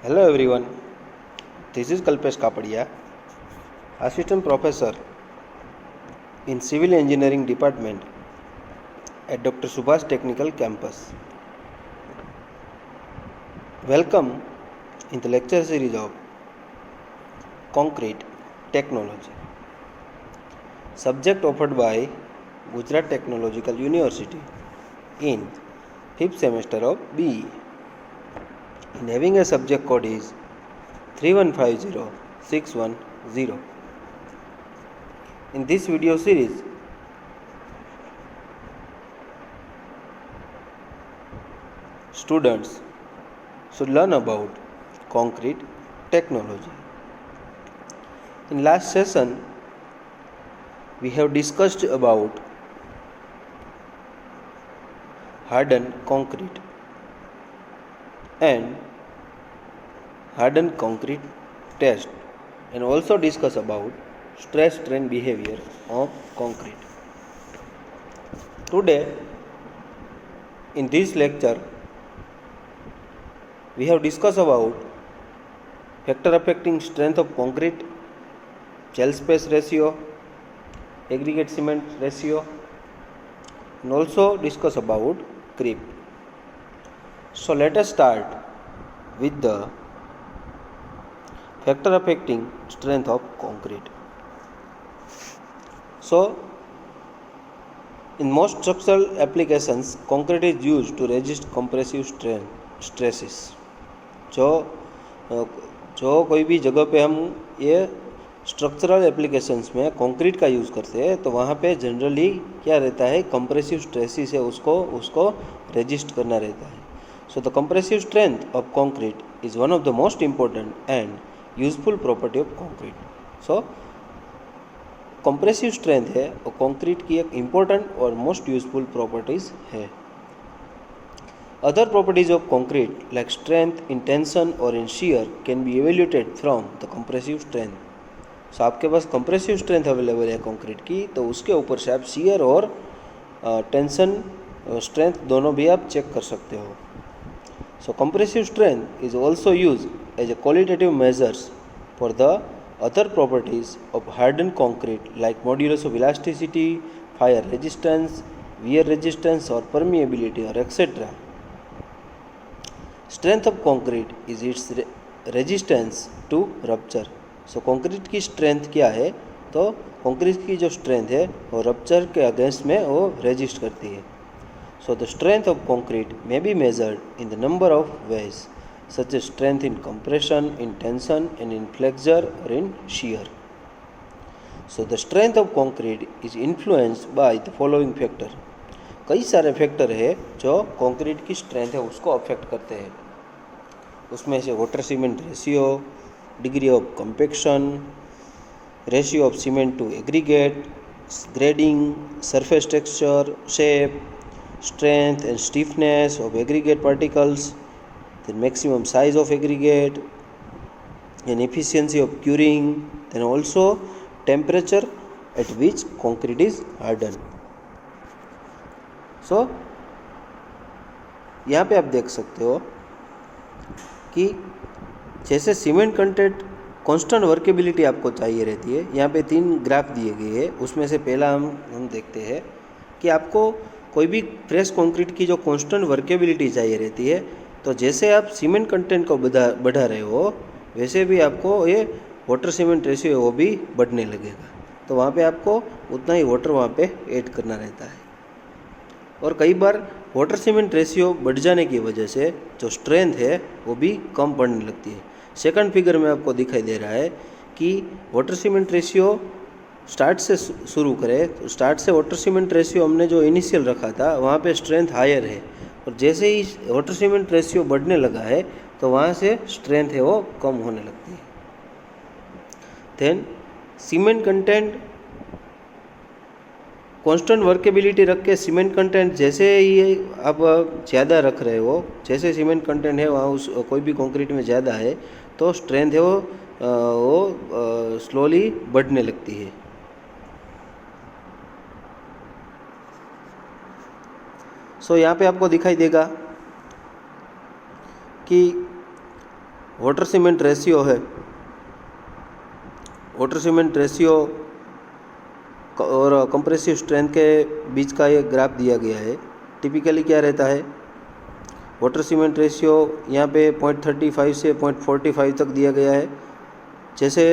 Hello everyone, this is Kalpesh Kapadia, Assistant Professor in Civil Engineering Department at Dr. Subhash Technical Campus. Welcome in the lecture series of Concrete Technology, subject offered by Gujarat Technological University in 5th semester of BE. In having a subject code is 3150610. In this video series, students should learn about concrete technology. In last session, we have discussed about hardened concrete and hardened concrete test, and also discuss about stress strain behavior of concrete. Today in this lecture we have discussed about factor affecting strength of concrete, shell space ratio, aggregate cement ratio, and also discuss about creep. So let us start with the factor affecting strength of concrete. So in most structural applications, concrete is used to resist compressive stresses. जो कोई भी जगह पे हम ये structural applications में concrete का use करते हैं तो वहाँ पे जनरली क्या रहता है, कंप्रेसिव स्ट्रेसेस है उसको रेजिस्ट करना रहता है. So the compressive strength of concrete is one of the most important and useful property of concrete. So compressive strength है और concrete की एक important और most useful properties है. Other properties of concrete like strength in tension or in shear can be evaluated from the compressive strength. So आपके पास compressive strength available है concrete की, तो उसके ऊपर से आप shear और tension strength दोनों भी आप चेक कर सकते हो. So compressive strength is also used as a qualitative measures for the other properties of hardened concrete like modulus of elasticity, fire resistance, wear resistance or permeability or etc. Strength of concrete is its resistance to rupture. So concrete की strength क्या है, तो concrete की जो strength है वो rupture के against में वो resist करती है. So the strength of concrete may be measured in the number of ways, such as strength in compression, in tension, and in flexure or in shear. So the strength of concrete is influenced by the following factor. कई सारे factor है जो concrete की strength है उसको affect करते हैं. उसमें से water cement ratio, degree of compaction, ratio of cement to aggregate, grading, surface texture, shape, strength and stiffness of aggregate particles, then maximum size of aggregate, and efficiency of curing, then also temperature at which concrete is hardened. So यहाँ पे आप देख सकते हो कि जैसे cement content constant workability आपको चाहिए रहती है. यहाँ पे 3 ग्राफ दिए गए हैं. उसमें से पहला हम देखते हैं कि आपको कोई भी फ्रेश कंक्रीट की जो कांस्टेंट वर्केबिलिटी चाहिए रहती है, तो जैसे आप सीमेंट कंटेंट को बढ़ा रहे हो वैसे भी आपको ये वाटर सीमेंट रेशियो है वो भी बढ़ने लगेगा. तो वहाँ पे आपको उतना ही वाटर वहाँ पे ऐड करना रहता है. और कई बार वाटर सीमेंट रेशियो बढ़ जाने की वजह से जो स्ट्रेंथ है वो भी कम पड़ने लगती है. सेकंड फिगर में आपको दिखाई दे रहा है कि वाटर सीमेंट रेशियो स्टार्ट से शुरू करें तो स्टार्ट से वाटर सीमेंट रेशियो हमने जो इनिशियल रखा था वहाँ पे स्ट्रेंथ हायर है, और जैसे ही वाटर सीमेंट रेशियो बढ़ने लगा है तो वहाँ से स्ट्रेंथ है वो कम होने लगती है. Then cement content constant workability रख के सीमेंट कंटेंट जैसे ही आप ज़्यादा रख रहे हो, जैसे सीमेंट कंटेंट है वहाँ उस कोई भी कंक्रीट में ज़्यादा है तो स्ट्रेंथ है वो स्लोली बढ़ने लगती है. सो यहाँ पे आपको दिखाई देगा कि वाटर सीमेंट रेशियो है, वाटर सीमेंट रेशियो और कंप्रेसिव स्ट्रेंथ के बीच का ये ग्राफ दिया गया है। टिपिकली क्या रहता है, वाटर सीमेंट रेशियो यहाँ पे 0.35 से 0.45 तक दिया गया है। जैसे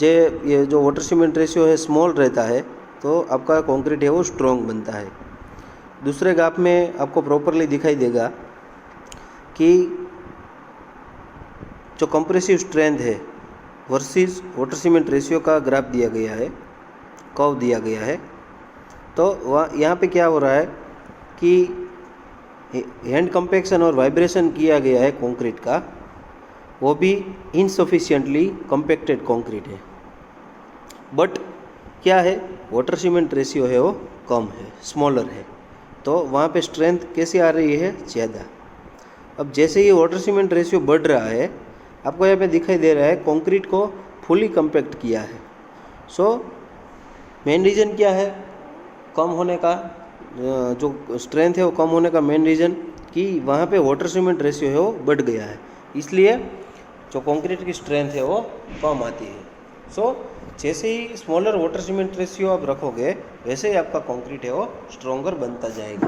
ये जो वाटर सीमेंट रेशियो है स्मॉल रहता है तो आपका कंक्रीट है वो स्ट्रॉन्ग बनता है। दूसरे ग्राफ में आपको प्रॉपरली दिखाई देगा कि जो कंप्रेसिव स्ट्रेंथ है वर्सेस वाटर सीमेंट रेशियो का ग्राफ दिया गया है, कर्व दिया गया है। तो वहाँ यहाँ पे क्या हो रहा है कि हैंड कंपैक्शन और वाइब्रेशन किया गया है कंक्रीट का, वो भी इनसफिशिएंटली कंपैक्टेड कंक्रीट है। बट क्या है, वाटर सीमेंट रेशियो है वो कम है, स्मॉलर है, तो वहाँ पे स्ट्रेंथ कैसी आ रही है, ज़्यादा। अब जैसे ही वाटर सीमेंट रेशियो बढ़ रहा है, आपको यहाँ पे दिखाई दे रहा है कंक्रीट को फुली कंपैक्ट किया है। सो मेन रीज़न क्या है कम होने का, जो स्ट्रेंथ है वो कम होने का मेन रीज़न कि वहाँ पे वाटर सीमेंट रेशियो है वो बढ़ गया है, इसलिए जो कंक्रीट की स्ट्रेंथ है वो कम आती है। सो जैसे ही स्मॉलर वाटर सीमेंट रेशियो आप रखोगे वैसे ही आपका कंक्रीट है वो स्ट्रॉन्गर बनता जाएगा।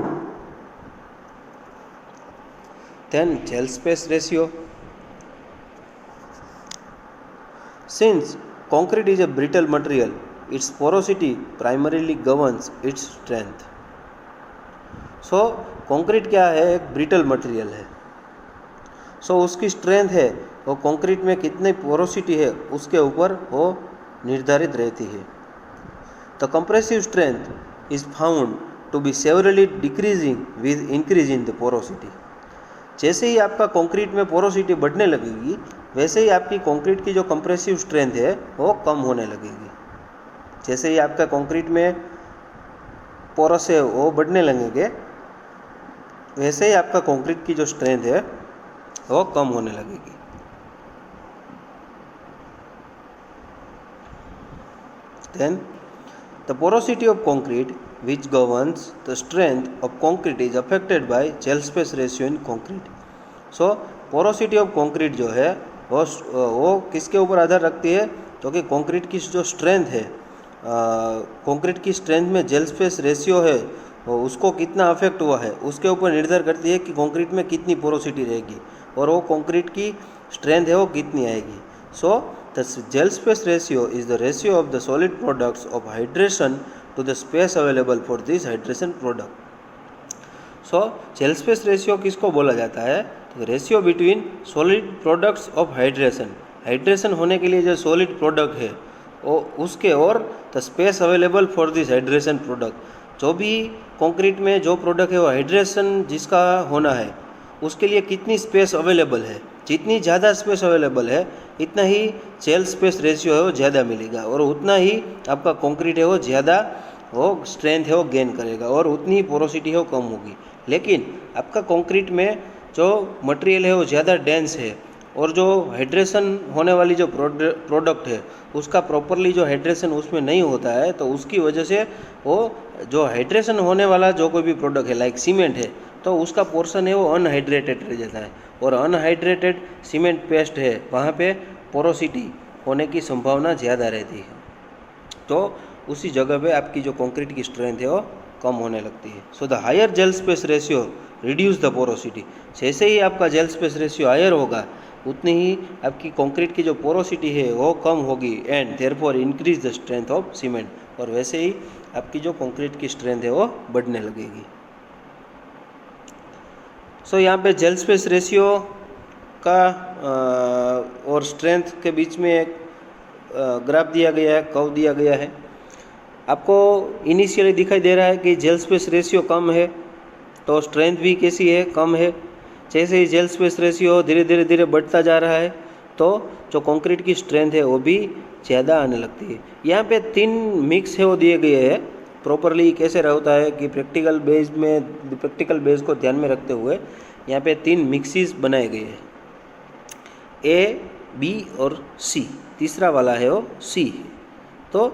Then gel space ratio, since concrete is a brittle material, its porosity primarily governs its strength. So concrete क्या है, एक ब्रिटल मटेरियल है। सो उसकी स्ट्रेंथ है वो कंक्रीट में कितनी पोरोसिटी है उसके ऊपर वो निर्धारित रहती है। The compressive strength is found to be severely decreasing with increase in the porosity. जैसे ही आपका कंक्रीट में पोरोसिटी बढ़ने लगेगी वैसे ही आपकी कंक्रीट की जो कंप्रेसिव स्ट्रेंथ है वो कम होने लगेगी। जैसे ही आपका कंक्रीट में पोरस है वो बढ़ने लगेंगे वैसे ही आपका कंक्रीट की जो स्ट्रेंथ है वो कम होने लगेगी। Then the porosity of concrete which governs the strength of concrete is affected by gel space ratio in concrete. So porosity of concrete जो है वो किसके ऊपर आधार रखती है, क्योंकि कंक्रीट की जो स्ट्रेंथ है, कंक्रीट की स्ट्रेंथ में जेल स्पेस रेशियो है उसको कितना अफेक्ट हुआ है उसके ऊपर निर्भर करती है कि कंक्रीट में कितनी पोरोसिटी रहेगी और वो कंक्रीट की स्ट्रेंथ है वो कितनी आएगी। So the gel space ratio is the ratio of the solid products of hydration to the space available for this hydration product. So gel space ratio किसको बोला जाता है, तो ratio between solid products of hydration, hydration होने के लिए जो solid product है वो उसके और the space available for this hydration product. जो भी कंक्रीट में जो प्रोडक्ट है वो हाइड्रेशन जिसका होना है उसके लिए कितनी स्पेस अवेलेबल है, जितनी ज़्यादा स्पेस अवेलेबल है इतना ही जेल स्पेस रेशियो है वो ज़्यादा मिलेगा और उतना ही आपका कंक्रीट है वो ज़्यादा वो स्ट्रेंथ है वो गेन करेगा और उतनी ही पोरोसिटी है वो कम होगी। लेकिन आपका कंक्रीट में जो मटेरियल है वो ज़्यादा डेंस है और जो हाइड्रेशन होने वाली जो प्रोडक्ट है उसका प्रॉपरली जो हाइड्रेशन उसमें नहीं होता है, तो उसकी वजह से वो जो हाइड्रेशन होने वाला जो कोई भी प्रोडक्ट है लाइक सीमेंट है तो उसका पोर्शन है वो अनहाइड्रेटेड रह जाता है और अनहाइड्रेटेड सीमेंट पेस्ट है वहाँ पे पोरोसिटी होने की संभावना ज़्यादा रहती है, तो उसी जगह पे आपकी जो कंक्रीट की स्ट्रेंथ है वो कम होने लगती है। So the higher gel space ratio reduce the porosity. जैसे ही आपका जेल स्पेस रेशियो हायर होगा उतनी ही आपकी कंक्रीट की जो पोरोसिटी है वो कम होगी and therefore increase the strength of cement, और वैसे ही आपकी जो कंक्रीट की स्ट्रेंथ है वो बढ़ने लगेगी। सो यहाँ पे जेल स्पेस रेशियो का और स्ट्रेंथ के बीच में एक ग्राफ दिया गया है, कर्व दिया गया है। आपको इनिशियली दिखाई दे रहा है कि जेल स्पेस रेशियो कम है तो स्ट्रेंथ भी कैसी है, कम है। जैसे ही जेल स्पेस रेशियो धीरे धीरे बढ़ता जा रहा है तो जो कंक्रीट की स्ट्रेंथ है वो भी ज़्यादा आने लगती है। यहाँ पे 3 मिक्स है वो दिए गए हैं। प्रॉपरली कैसे होता है कि प्रैक्टिकल बेस को ध्यान में रखते हुए यहाँ पे 3 मिक्सिस बनाए गए हैं, ए, बी और सी। तीसरा वाला है वो सी है। तो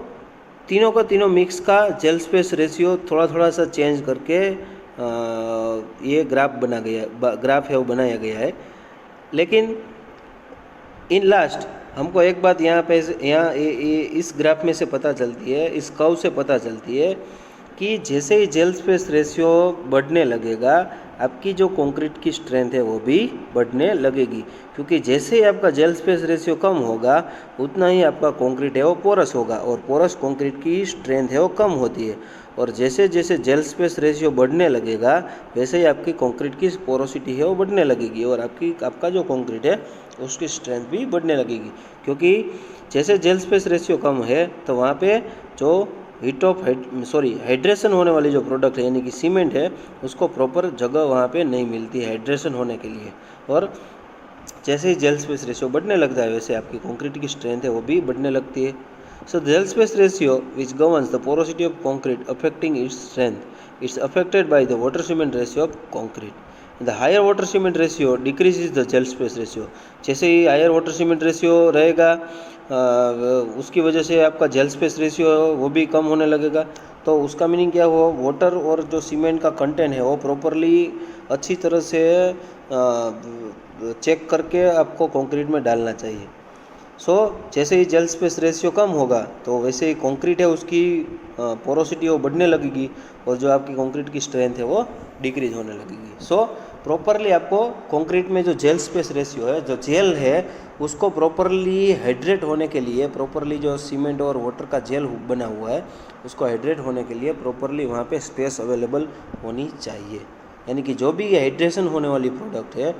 तीनों का तीनों मिक्स का जेल स्पेस रेशियो थोड़ा सा चेंज करके ये ग्राफ है वो बनाया गया है। लेकिन इन लास्ट हमको एक बात यहाँ पे इस ग्राफ में से पता चलती है, इस कर्व से पता चलती है कि जैसे ही जेल स्पेस रेशियो बढ़ने लगेगा आपकी जो कंक्रीट की स्ट्रेंथ है वो भी बढ़ने लगेगी, क्योंकि जैसे ही आपका जेल स्पेस रेशियो कम होगा उतना ही आपका कंक्रीट है वो पोरस होगा, और पोरस कंक्रीट की स्ट्रेंथ है वो कम होती है। और जैसे जैसे जेल स्पेस रेशियो बढ़ने लगेगा वैसे ही आपकी कंक्रीट की पोरोसिटी है वो बढ़ने लगेगी, और आपका जो कंक्रीट है उसकी स्ट्रेंथ भी बढ़ने लगेगी, क्योंकि जैसे जेल स्पेस रेशियो कम है तो वहाँ पे जो हाइड्रेशन होने वाली जो प्रोडक्ट है यानी कि सीमेंट है उसको प्रॉपर जगह वहाँ पे नहीं मिलती है हाइड्रेशन होने के लिए। और जैसे ही जेल स्पेस रेशियो बढ़ने लगता है वैसे आपकी कंक्रीट की स्ट्रेंथ है वो भी बढ़ने लगती है। So gel space ratio which governs the porosity of concrete affecting its strength, its affected by the water cement ratio of concrete. The higher water cement ratio decreases the gel space ratio. जैसे ही higher water cement ratio रहेगा उसकी वजह से आपका jail space ratio वो भी कम होने लगेगा। तो उसका मीनिंग क्या हुआ, वाटर और जो सीमेंट का कंटेंट है वो प्रॉपरली अच्छी तरह से चेक करके आपको कंक्रीट में डालना चाहिए। जैसे ही जेल स्पेस रेशियो कम होगा तो वैसे ही कंक्रीट है उसकी पोरोसिटी वो बढ़ने लगेगी, और जो आपकी कंक्रीट की स्ट्रेंथ है वो डिक्रीज होने लगेगी। प्रॉपरली आपको कंक्रीट में जो जेल स्पेस रेशियो है, जो जेल है उसको प्रॉपरली हाइड्रेट होने के लिए, प्रॉपरली जो सीमेंट और वाटर का जेल बना हुआ है उसको हाइड्रेट होने के लिए प्रॉपरली वहाँ पे स्पेस अवेलेबल होनी चाहिए। यानी कि जो भी हाइड्रेशन होने वाली प्रोडक्ट है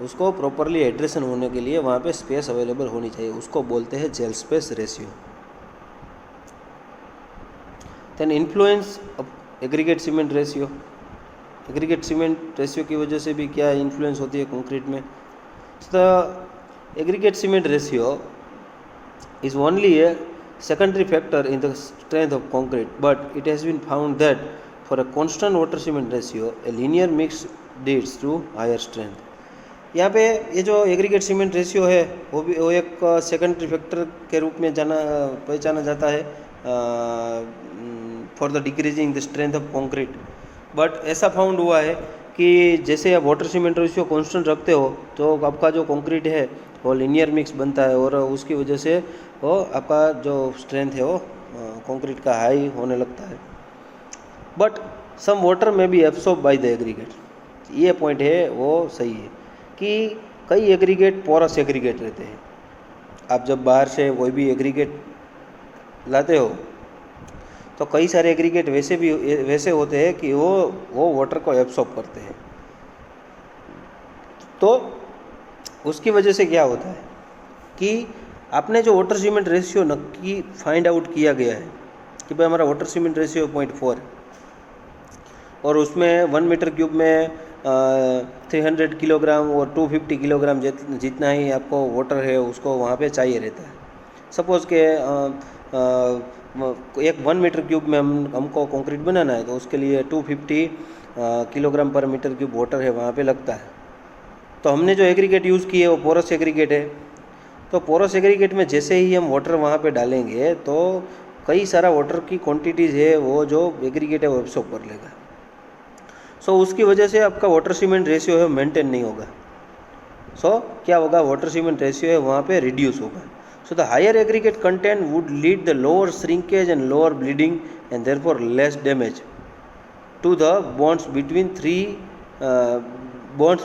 उसको प्रॉपरली हाइड्रेशन होने के लिए वहाँ पे स्पेस अवेलेबल होनी चाहिए, उसको बोलते हैं gel space ratio. Then influence of aggregate cement ratio. Aggregate cement ratio की वजह से भी क्या इन्फ्लुएंस होती है कंक्रीट में। The aggregate cement ratio is only A secondary factor in the strength of concrete, but it has been found that for a constant water cement ratio a linear mix leads to higher strength। यहाँ पे ये जो aggregate cement ratio है वो एक secondary factor के रूप में पहचाना जाता है for the decreasing the strength of concrete. But ऐसा फाउंड हुआ है कि जैसे आप वाटर सीमेंट रेशियो कांस्टेंट रखते हो तो आपका जो कंक्रीट है वो लीनियर मिक्स बनता है, और उसकी वजह से वो आपका जो स्ट्रेंथ है वो कंक्रीट का हाई होने लगता है। But some water may be absorb by the aggregate. ये पॉइंट है वो सही है कि कई एग्रीगेट पोरस एग्रीगेट रहते हैं। आप जब बाहर से कोई भी एग्रीगेट लाते हो तो कई सारे एग्रीगेट वैसे होते हैं कि वो वाटर को एब्सॉर्ब करते हैं। तो उसकी वजह से क्या होता है कि आपने जो वाटर सीमेंट रेशियो नक्की फाइंड आउट किया गया है कि भाई हमारा वाटर सीमेंट रेशियो 0.4 है, और उसमें 1 मीटर क्यूब में 300 किलोग्राम और 250 किलोग्राम जितना ही आपको वाटर है उसको वहाँ पे चाहिए रहता है। सपोज़ के एक 1 मीटर क्यूब में हमको कंक्रीट बनाना है तो उसके लिए 250 kilogram per metre cube water है वहाँ पे लगता है। तो हमने जो एग्रीगेट यूज़ की है वो पोरस एग्रीगेट है। तो पोरस एग्रीगेट में जैसे ही हम वाटर वहाँ पे डालेंगे तो कई सारा वाटर की क्वांटिटीज़ है वो जो एग्रीगेट है वो एब्सॉर्ब कर लेगा। उसकी वजह से आपका वाटर सीमेंट रेशियो है मेंटेन नहीं होगा। क्या होगा, वाटर सीमेंट रेशियो है वहाँ पे रिड्यूस होगा। The higher aggregate content would lead the lower shrinkage and lower bleeding and therefore less damage to the bonds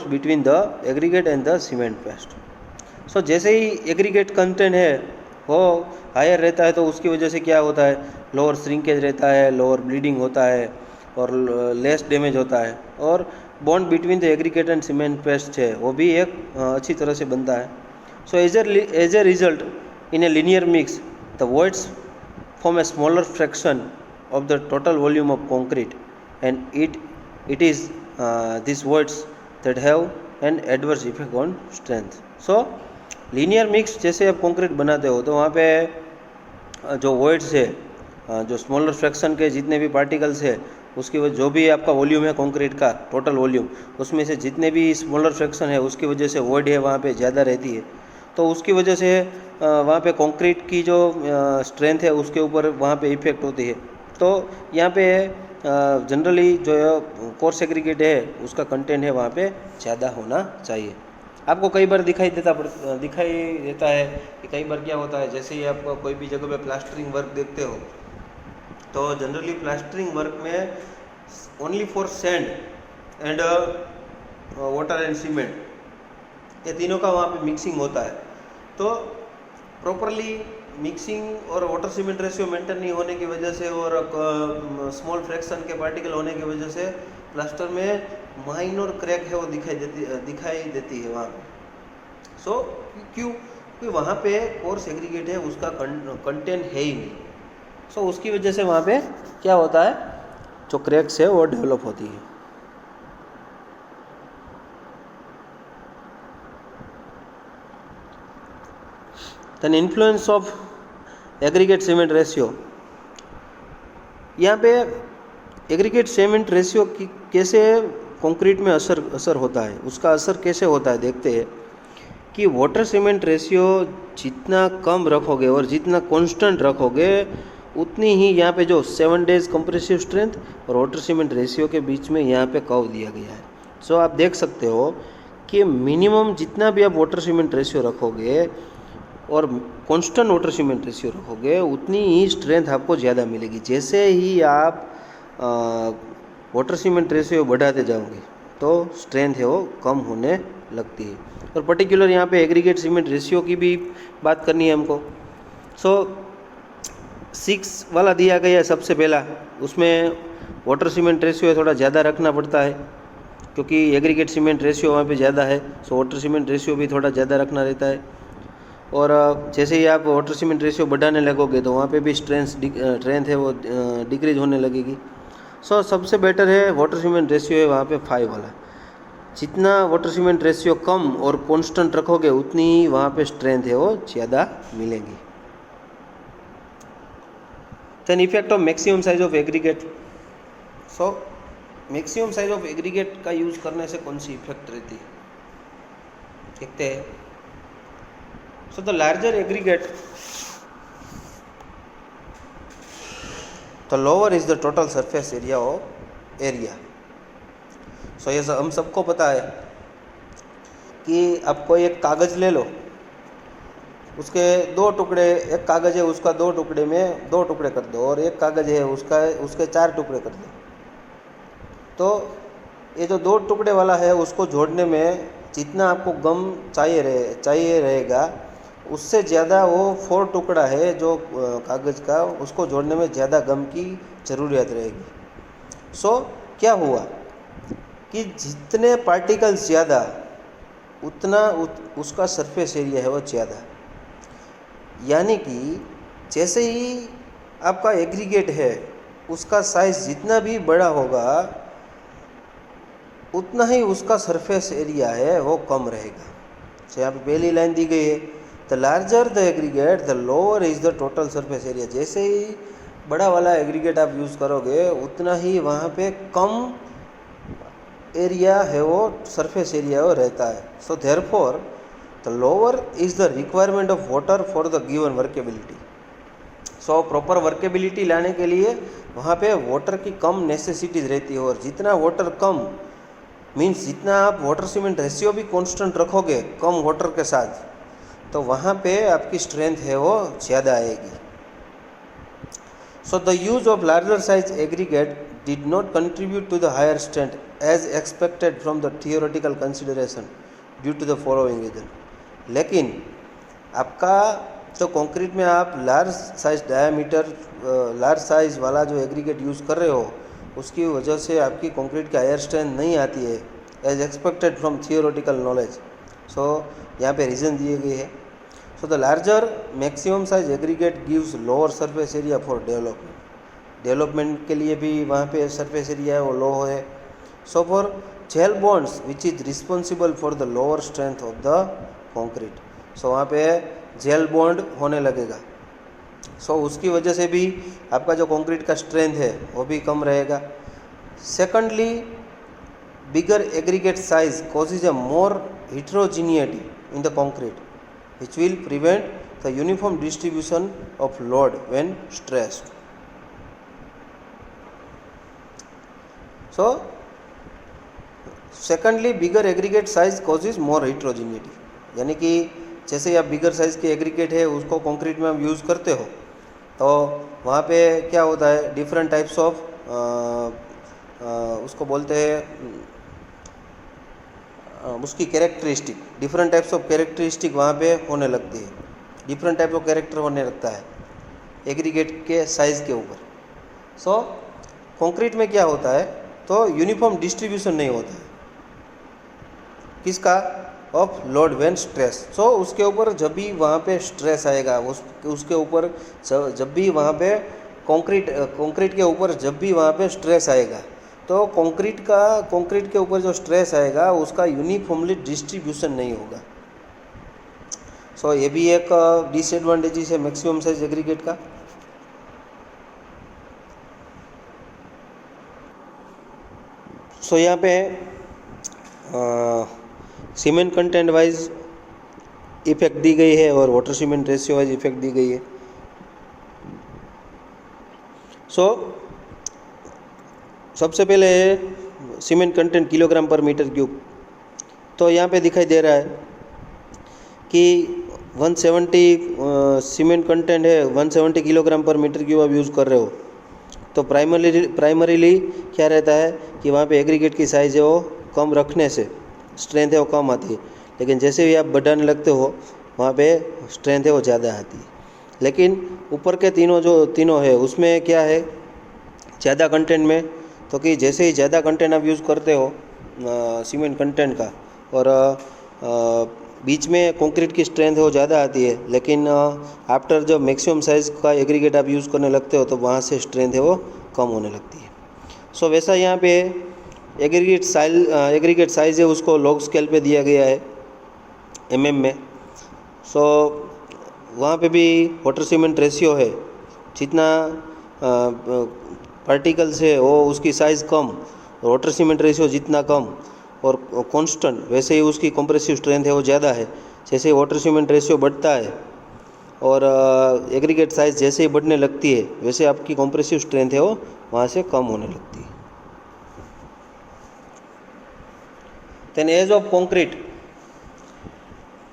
between the aggregate and the cement paste. जैसे ही एग्रीगेट कंटेंट है वो higher रहता है तो उसकी वजह से क्या होता है, लोअर श्रिंकेज रहता है, लोअर ब्लीडिंग होता है और लेस डैमेज होता है, और bond between the aggregate and cement paste है वो भी एक अच्छी तरह से बनता है। As a result in a linear mix the voids form a smaller fraction of the total volume of concrete, and it is these voids that have an adverse effect on strength। linear mix जैसे आप concrete बनाते हो तो वहाँ पे जो voids है, जो स्मॉलर फ्रैक्शन के जितने भी पार्टिकल्स है उसकी वजह जो भी आपका वॉल्यूम है कंक्रीट का टोटल वॉल्यूम, उसमें से जितने भी स्मॉलर फ्रैक्शन है उसकी वजह से void है वहाँ पे ज़्यादा रहती है। तो उसकी वजह से वहाँ पे कंक्रीट की जो स्ट्रेंथ है उसके ऊपर वहाँ पे इफ़ेक्ट होती है। तो यहाँ पे जनरली जो कोर्स एग्रीगेट है उसका कंटेंट है वहाँ पे ज़्यादा होना चाहिए। आपको कई बार दिखाई देता है कि कई बार क्या होता है, जैसे ही आप कोई भी जगह पे प्लास्टरिंग वर्क देखते हो तो जनरली प्लास्टरिंग वर्क में only for sand and water and cement, ये तीनों का वहाँ पे मिक्सिंग होता है। तो प्रॉपरली मिक्सिंग और वाटर सीमेंट रेशियो मेंटेन नहीं होने की वजह से और स्मॉल फ्रैक्शन के पार्टिकल होने की वजह से प्लास्टर में माइनर क्रैक है वो दिखाई देती है वहाँ पे। सो क्योंकि वहाँ पे कोर्स एग्रीगेट है, उसका कंटेंट है ही नहीं। सो उसकी वजह से वहाँ पे क्या होता है, जो क्रैक्स है वो डेवलप होती है। Then influence of aggregate cement ratio. यहाँ पे एग्रीगेट सीमेंट रेशियो की कैसे कंक्रीट में असर होता है, उसका असर कैसे होता है देखते हैं कि वाटर सीमेंट रेशियो जितना कम रखोगे और जितना कांस्टेंट रखोगे उतनी ही यहाँ पे जो 7 डेज कंप्रेसिव स्ट्रेंथ और वाटर सीमेंट रेशियो के बीच में यहाँ पे कर्व दिया गया है। सो आप देख सकते हो कि मिनिमम जितना भी आप वाटर सीमेंट रेशियो रखोगे और कांस्टेंट वाटर सीमेंट रेशियो रखोगे उतनी ही स्ट्रेंथ आपको ज़्यादा मिलेगी। जैसे ही आप वाटर सीमेंट रेशियो बढ़ाते जाओगे तो स्ट्रेंथ है वो कम होने लगती है। और पर्टिकुलर यहाँ पे एग्रीगेट सीमेंट रेशियो की भी बात करनी है हमको। सो 6 वाला दिया गया है सबसे पहला, उसमें वाटर सीमेंट रेशियो थोड़ा ज़्यादा रखना पड़ता है क्योंकि एग्रीगेट सीमेंट रेशियो वहाँ पे ज़्यादा है। सो वाटर सीमेंट रेशियो भी थोड़ा ज़्यादा रखना रहता है। और जैसे ही आप वाटर सीमेंट रेशियो बढ़ाने लगोगे तो वहाँ पे भी स्ट्रेंथ है वो डिक्रीज होने लगेगी। सो सबसे बेटर है वाटर सीमेंट रेशियो है वहाँ पे 5 वाला। जितना वाटर सीमेंट रेशियो कम और कांस्टेंट रखोगे उतनी वहाँ पे स्ट्रेंथ है वो ज़्यादा मिलेगी। Then effect of maximum size of aggregate. So maximum size of aggregate का यूज़ करने से कौन सी इफेक्ट रहती है देखते हैं। So the larger aggregate, the lower is the total surface area of area. So ये हम सबको पता है कि आप कोई एक कागज़ ले लो, उसके 2 टुकड़े, एक कागज़ है उसका 2 टुकड़े में 2 टुकड़े कर दो और एक कागज़ है उसके 4 टुकड़े कर दो। तो ये जो 2 टुकड़े वाला है उसको जोड़ने में जितना आपको गम चाहिए रहेगा उससे ज़्यादा वो 4 टुकड़ा है जो कागज़ का, उसको जोड़ने में ज़्यादा गम की ज़रूरत रहेगी। सो क्या हुआ कि जितने पार्टिकल्स ज़्यादा उतना उसका सरफेस एरिया है वो ज़्यादा। यानी कि जैसे ही आपका एग्रीगेट है उसका साइज़ जितना भी बड़ा होगा उतना ही उसका सरफेस एरिया है वो कम रहेगा। तो यहाँ पे पहली लाइन दी गई है, the larger the aggregate the lower is the total surface area. जैसे ही बड़ा वाला एग्रीगेट आप यूज़ करोगे उतना ही वहाँ पे कम एरिया है वो सरफेस एरिया वो रहता है। So therefore the lower is the requirement of water for the given workability. So proper workability लाने के लिए वहाँ पे वाटर की कम नेसेसिटीज रहती है और जितना वाटर कम मीन्स जितना आप वाटर सीमेंट रेशियो भी कांस्टेंट रखोगे कम वाटर के साथ तो वहाँ पे आपकी स्ट्रेंथ है वो ज़्यादा आएगी। So the use of larger size aggregate did not contribute to the higher strength as expected from the theoretical consideration due to the following reason. लेकिन आपका तो कंक्रीट में आप लार्ज साइज वाला जो एग्रीगेट यूज़ कर रहे हो उसकी वजह से आपकी कंक्रीट की हायर स्ट्रेंथ नहीं आती है as expected from theoretical knowledge. So यहाँ पे रीज़न दिए गए हैं। So the larger maximum size aggregate gives lower surface area for development के लिए भी वहाँ पे सरफेस एरिया है वो लो है। So for gel bonds which is responsible for the lower strength of the concrete. So वहाँ पे जेल बॉन्ड होने लगेगा। सो उसकी वजह से भी आपका जो कंक्रीट का स्ट्रेंथ है वो भी कम रहेगा। Secondly bigger aggregate size causes a more heterogeneity in the concrete which will prevent the uniform distribution of load when stressed. Secondly bigger aggregate size causes more heterogeneity, यानी कि जैसे आप बिगर साइज़ के एग्रीगेट है उसको कंक्रीट में आप use करते हो तो वहाँ पे क्या होता है, डिफरेंट टाइप्स ऑफ उसको बोलते हैं उसकी characteristic, different types of characteristic वहाँ पे होने लगती है, डिफरेंट टाइप ऑफ कैरेक्टर होने लगता है एग्रीगेट के साइज़ के ऊपर। सो कंक्रीट में क्या होता है, तो यूनिफॉर्म डिस्ट्रीब्यूशन नहीं होता है किसका, ऑफ लोड व्हेन स्ट्रेस। सो उसके ऊपर जब भी वहाँ पे स्ट्रेस आएगा, उसके ऊपर जब भी वहाँ पे कंक्रीट के ऊपर जब भी वहाँ पे स्ट्रेस आएगा तो कंक्रीट के ऊपर जो स्ट्रेस आएगा उसका यूनिफॉर्मली डिस्ट्रीब्यूशन नहीं होगा। सो ये भी एक डिसएडवांटेजेस है मैक्सिमम साइज एग्रीगेट का। सो यहाँ पे सीमेंट कंटेंट वाइज इफेक्ट दी गई है और water cement ratio wise effect दी गई है। सो सबसे पहले cement content kilogram per metre cube, तो यहाँ पे दिखाई दे रहा है कि 170 सीमेंट कंटेंट है, 170 किलोग्राम पर मीटर क्यूब आप यूज़ कर रहे हो तो प्राइमरीली क्या रहता है कि वहाँ पे एग्रीगेट की साइज़ है वो कम रखने से स्ट्रेंथ है वो कम आती है, लेकिन जैसे भी आप बढ़ाने लगते हो वहाँ पे स्ट्रेंथ है वो ज़्यादा आती है। लेकिन ऊपर के तीनों है उसमें क्या है ज़्यादा कंटेंट में, तो कि जैसे ही ज़्यादा कंटेंट आप यूज़ करते हो सीमेंट कंटेंट का और बीच में कंक्रीट की स्ट्रेंथ है वो ज़्यादा आती है, लेकिन आफ्टर जब मैक्सिमम साइज़ का एग्रीगेट आप यूज़ करने लगते हो तो वहाँ से स्ट्रेंथ है वो कम होने लगती है। सो वैसा यहाँ पे एग्रीगेट साइज़ है उसको लॉग स्केल पे दिया गया है mm में। सो वहाँ पे भी वाटर सीमेंट रेशियो है, जितना पार्टिकल्स है वो उसकी साइज़ कम, वाटर सीमेंट रेशियो जितना कम और कांस्टेंट, वैसे ही उसकी कंप्रेसिव स्ट्रेंथ है वो ज़्यादा है। जैसे वाटर सीमेंट रेशियो बढ़ता है और एग्रीगेट साइज़ जैसे ही बढ़ने लगती है वैसे आपकी कंप्रेसिव स्ट्रेंथ है वो वहाँ से कम होने लगती है। Then age of concrete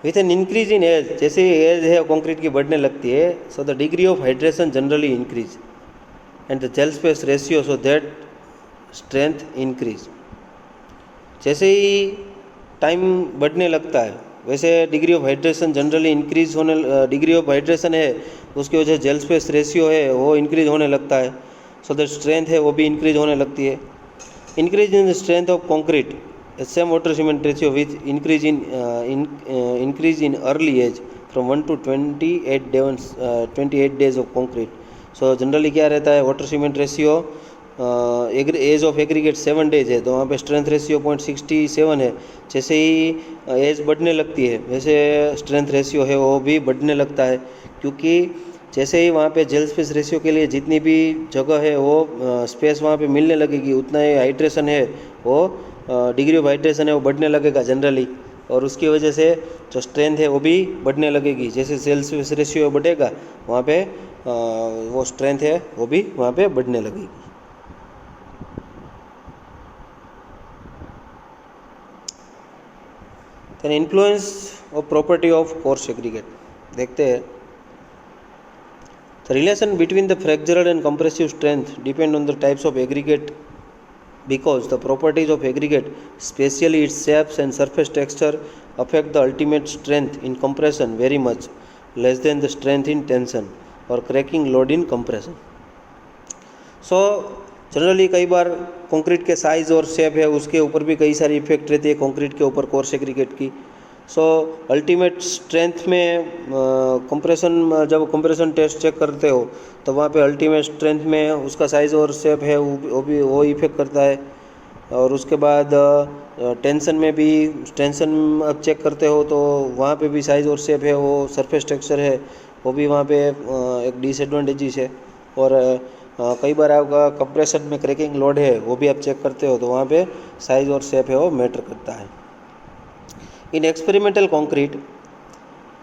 with an increase in age, जैसे एज है कंक्रीट की बढ़ने लगती है so the degree of hydration generally increase and the gel space ratio so that strength increase. जैसे ही टाइम बढ़ने लगता है वैसे degree of hydration generally increase होने, डिग्री ऑफ हाइड्रेशन है उसकी वजह जेल स्पेस रेशियो है वो इंक्रीज होने लगता है, सो दैट स्ट्रेंथ है वो भी इंक्रीज होने लगती है। Increase in the strength of concrete same water cement ratio with increase in early age from 1 to 28 days of concrete. So generally क्या रहता है water cement ratio age of aggregate 7 days है तो वहाँ पे स्ट्रेंथ रेशियो 0.67 है। जैसे ही as बढ़ने लगती है वैसे स्ट्रेंथ रेशियो है वो भी बढ़ने लगता है, क्योंकि जैसे ही वहाँ पे जेल स्पेस रेशियो के लिए जितनी भी जगह है वो स्पेस वहाँ पे मिलने लगेगी उतना ही हाइड्रेशन है वो डिग्री ऑफ हाइड्रेशन है वो बढ़ने लगेगा जनरली, और उसकी वजह से जो स्ट्रेंथ है वो भी बढ़ने लगेगी। जैसे जेल स्पेस रेशियो बढ़ेगा वहाँ पे वो स्ट्रेंथ है वो भी वहाँ पे बढ़ने लगेगी। Then influence of property of coarse aggregate देखते हैं। The relation between the fractural and compressive strength depend on the types of aggregate because the properties of aggregate, especially its shapes and surface texture, affect the ultimate strength in compression very much less than the strength in tension or cracking load in compression. So generally कई बार concrete के size और shape है उसके ऊपर भी कई सारी effect रहती है कंक्रीट के ऊपर कोर्स एग्रीगेट की। सो अल्टीमेट स्ट्रेंथ में कंप्रेशन, जब कंप्रेशन टेस्ट चेक करते हो तो वहाँ पे अल्टीमेट स्ट्रेंथ में उसका साइज़ और शेप है वो इफेक्ट करता है। और उसके बाद टेंशन में भी टेंशन अब चेक करते हो तो वहाँ पे भी साइज़ और शेप है वो सरफेस टेक्सचर है वो भी वहाँ पे एक डिसएडवांटेजेस है। और कई बार आपका कंप्रेशन में क्रैकिंग लोड है वो भी आप चेक करते हो तो वहाँ पे साइज़ और शेप है वो मैटर करता है। In experimental concrete,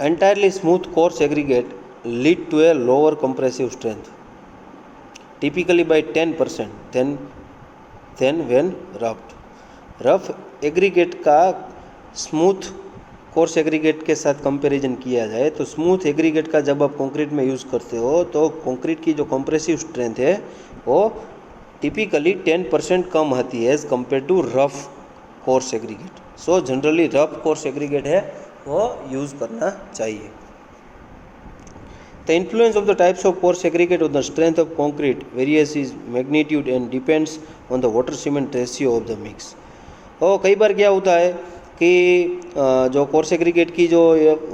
entirely smooth coarse aggregate lead to a lower compressive strength, typically by 10% than when rubbed. Rough aggregate का स्मूथ कोर्स एग्रीगेट के साथ कंपैरिजन किया जाए तो स्मूथ एग्रीगेट का जब आप कंक्रीट में यूज़ करते हो तो कंक्रीट की जो कंप्रेसिव स्ट्रेंथ है वो टिपिकली 10% कम आती है as compare to rough coarse aggregate. So generally rough coarse aggregate है वो यूज़ करना चाहिए। The influence of the types of porous aggregate on the strength of concrete varies in magnitude and depends on the water cement ratio of the mix। और कई बार क्या होता है कि जो कोर्स एग्रीगेट की जो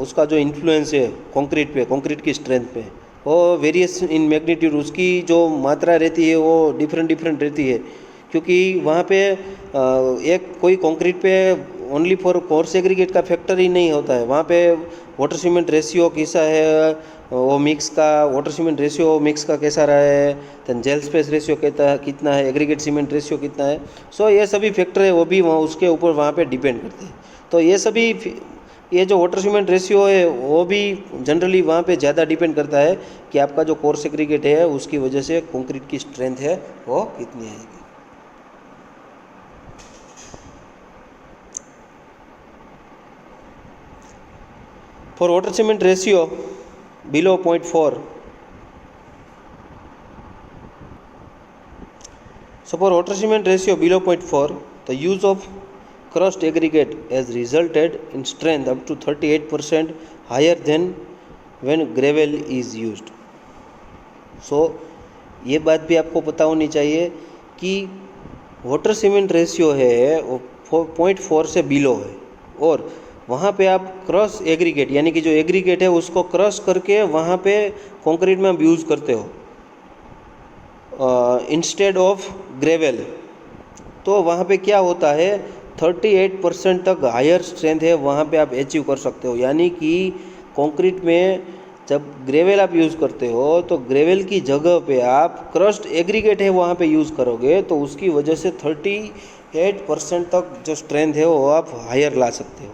उसका जो इन्फ्लुएंस है कंक्रीट पे, कंक्रीट की स्ट्रेंथ पे, वो वेरियस इन मैग्नीट्यूड, उसकी जो मात्रा रहती है वो डिफरेंट रहती है, क्योंकि वहाँ पे एक कोई कंक्रीट पे ओनली फॉर कोर्स एग्रीगेट का फैक्टर ही नहीं होता है, वहाँ पे वाटर सीमेंट रेशियो कैसा है, वो मिक्स का वाटर सीमेंट रेशियो मिक्स का कैसा रहा है, देन जेल स्पेस रेशियो कितना है, एग्रीगेट सीमेंट रेशियो कितना है। सो ये सभी फैक्टर है वो भी वहाँ उसके ऊपर वहाँ पे डिपेंड करते हैं। तो ये जो वाटर सीमेंट रेशियो है वो भी जनरली वहाँ पे ज़्यादा डिपेंड करता है कि आपका जो कोर्स एग्रीगेट है उसकी वजह से कंक्रीट की स्ट्रेंथ है वो कितनी आएगी। For water cement ratio below 0.4, so for water cement ratio below 0.4, the use of crushed aggregate has resulted in strength up to 38% higher than when gravel is used। so ये बात भी आपको पता होनी चाहिए कि वाटर सीमेंट रेशियो है वो 0.4 से बिलो है, और वहाँ पे आप क्रश एग्रीगेट यानी कि जो एग्रीगेट है उसको क्रश करके वहाँ पे कंक्रीट में आप यूज़ करते हो इंस्टेड ऑफ ग्रेवल, तो वहाँ पे क्या होता है 38% तक हायर स्ट्रेंथ है वहाँ पे आप अचीव कर सकते हो। यानी कि कंक्रीट में जब ग्रेवल आप यूज़ करते हो तो ग्रेवल की जगह पे आप क्रश्ड एग्रीगेट है वहाँ पे यूज़ करोगे तो उसकी वजह से 38% तक जो स्ट्रेंथ है वो आप हायर ला सकते हो।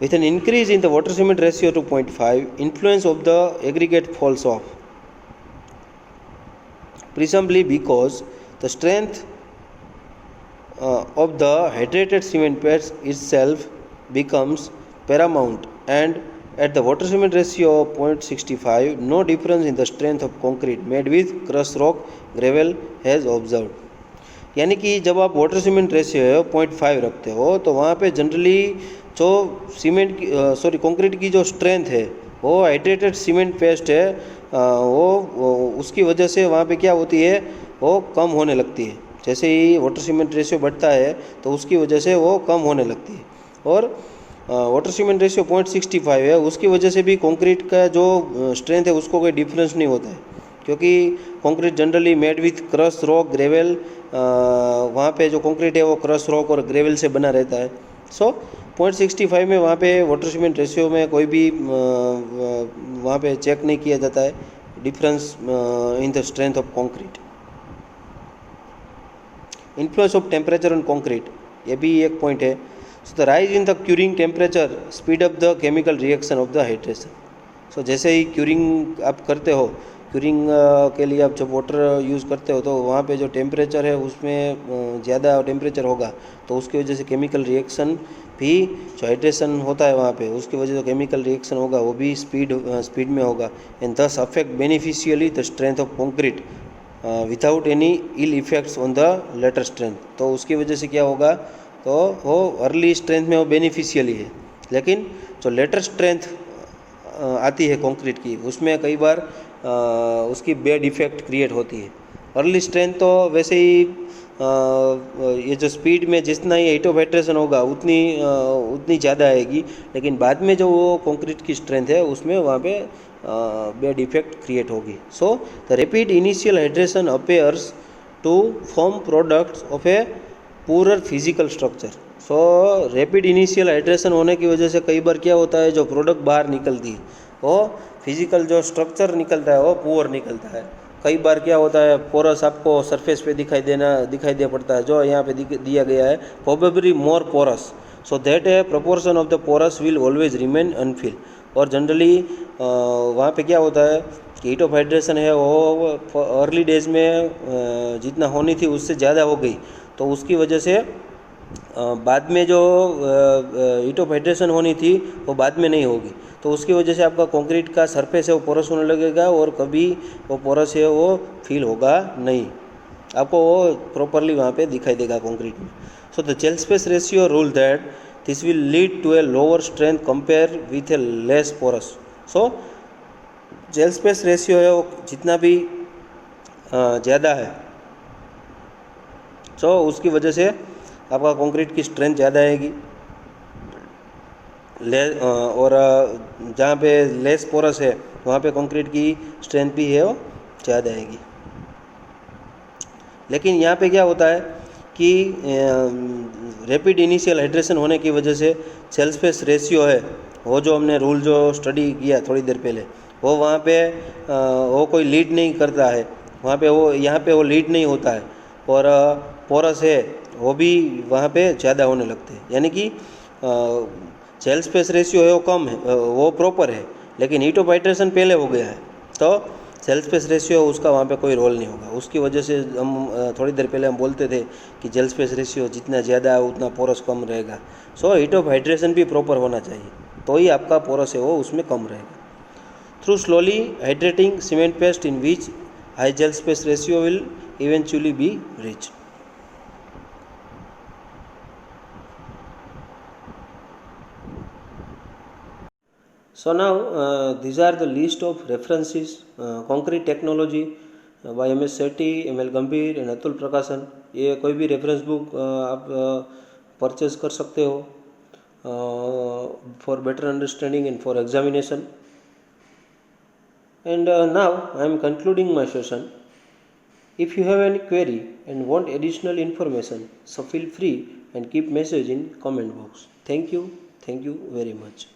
With an increase in the water cement ratio to 0.5, influence of the aggregate falls off, presumably because the strength of the hydrated cement paste itself becomes paramount, and at the water cement ratio of 0.65, no difference in the strength of concrete made with crushed rock gravel has observed। यानी कि जब आप water cement ratio है 0.5 रखते हो तो वहाँ पे जनरली जो सीमेंट की कंक्रीट की जो स्ट्रेंथ है वो हाइड्रेटेड सीमेंट पेस्ट है वो उसकी वजह से वहाँ पे क्या होती है वो कम होने लगती है। जैसे ही वाटर सीमेंट रेशियो बढ़ता है तो उसकी वजह से वो कम होने लगती है, और वाटर सीमेंट रेशियो 0.65 है उसकी वजह से भी कंक्रीट का जो स्ट्रेंथ है उसको कोई डिफरेंस नहीं होता है, क्योंकि concrete generally made with crush rock gravel, वहाँ पे जो कंक्रीट है वो क्रश रॉक और ग्रेवल से बना रहता है। सो 0.65 में वहाँ पे वाटर सीमेंट रेशियो में कोई भी वहाँ पे चेक नहीं किया जाता है difference in the strength of concrete. Influence of temperature on concrete, ये भी एक पॉइंट है। So the rise in the curing temperature speed up the chemical reaction of the hydration. So जैसे ही क्यूरिंग आप करते हो, क्यूरिंग के लिए आप जब वाटर यूज़ करते हो तो वहाँ पे जो टेम्परेचर है उसमें ज़्यादा टेम्परेचर होगा तो उसकी वजह से केमिकल रिएक्शन भी जो हाइड्रेशन होता है वहाँ पे उसकी वजह से केमिकल रिएक्शन होगा वो भी स्पीड में होगा, and this affect beneficially the strength of concrete without any ill effects on the later strength. तो उसकी वजह से क्या होगा तो वो अर्ली स्ट्रेंथ में वो बेनिफिशियली है, लेकिन जो लेटर स्ट्रेंथ आती है कंक्रीट की उसमें कई बार उसकी बैड इफ़ेक्ट क्रिएट होती है। अर्ली स्ट्रेंथ तो वैसे ही ये जो स्पीड में जितना ही हेट ऑफ हाइड्रेशन होगा उतनी ज़्यादा आएगी, लेकिन बाद में जो वो कंक्रीट की स्ट्रेंथ है उसमें वहाँ पे बैड इफेक्ट क्रिएट होगी। So the rapid initial hydration appears to form products of a poorer physical structure. So rapid initial hydration होने की वजह से कई बार क्या होता है जो प्रोडक्ट बाहर निकलती है वो फिजिकल जो स्ट्रक्चर निकलता है वो पुअर निकलता है। कई बार क्या होता है पोरस आपको सरफेस पे दिखाई दे पड़ता है, जो यहाँ पे दिया गया है probably more porous, so that a proportion of the porous will always remain unfill. और जनरली वहाँ पे क्या होता है कि हीट ऑफ हाइड्रेशन है वो अर्ली डेज में जितना होनी थी उससे ज़्यादा हो गई, तो उसकी वजह से बाद में जो हीट ऑफ हाइड्रेशन होनी थी वो बाद में नहीं होगी, तो उसकी वजह से आपका कंक्रीट का सरफेस है वो पोरस होने लगेगा और कभी वो पोरस है वो फील होगा नहीं, आपको वो प्रॉपरली वहाँ पे दिखाई देगा कंक्रीट में। So the gel space ratio rule that this will lead to a lower strength compare with a less porous. So gel space ratio है वो जितना भी ज़्यादा है, सो उसकी वजह से आपका कंक्रीट की स्ट्रेंथ ज़्यादा आएगी, और जहाँ पे लेस पोरस है वहाँ पे कंक्रीट की स्ट्रेंथ भी है वो ज़्यादा आएगी। लेकिन यहाँ पे क्या होता है कि रैपिड इनिशियल हाइड्रेशन होने की वजह से सेल स्पेस रेशियो है वो जो हमने रूल जो स्टडी किया थोड़ी देर पहले, वो वहाँ पे वो कोई लीड नहीं करता है, वहाँ पे वो यहाँ पे वो लीड नहीं होता है, और पोरस है वो भी वहाँ पे ज़्यादा होने लगते हैं। यानी कि सेल स्पेस रेशियो है वो कम है, वो प्रॉपर है, लेकिन हीट ऑफ हाइड्रेशन पहले हो गया है तो सेल स्पेस रेशियो उसका वहाँ पे कोई रोल नहीं होगा। उसकी वजह से हम थोड़ी देर पहले हम बोलते थे कि जेल स्पेस रेशियो जितना ज़्यादा है उतना पोरस कम रहेगा। सो हीट ऑफ हाइड्रेशन भी प्रॉपर होना चाहिए, तो ही आपका पोरस है वो उसमें कम रहेगा। Through slowly hydrating cement paste in which high gel space ratio will eventually be reach. So now these are the list of references, concrete technology by MS Sethi, ML गंभीर एंड अतुल प्रकाशन। ये कोई भी रेफरेंस बुक आप purchase कर सकते हो for better understanding and for examination. And now I am concluding my session. If you have any query and want additional information, so feel free and keep message in comment box. Thank you very much.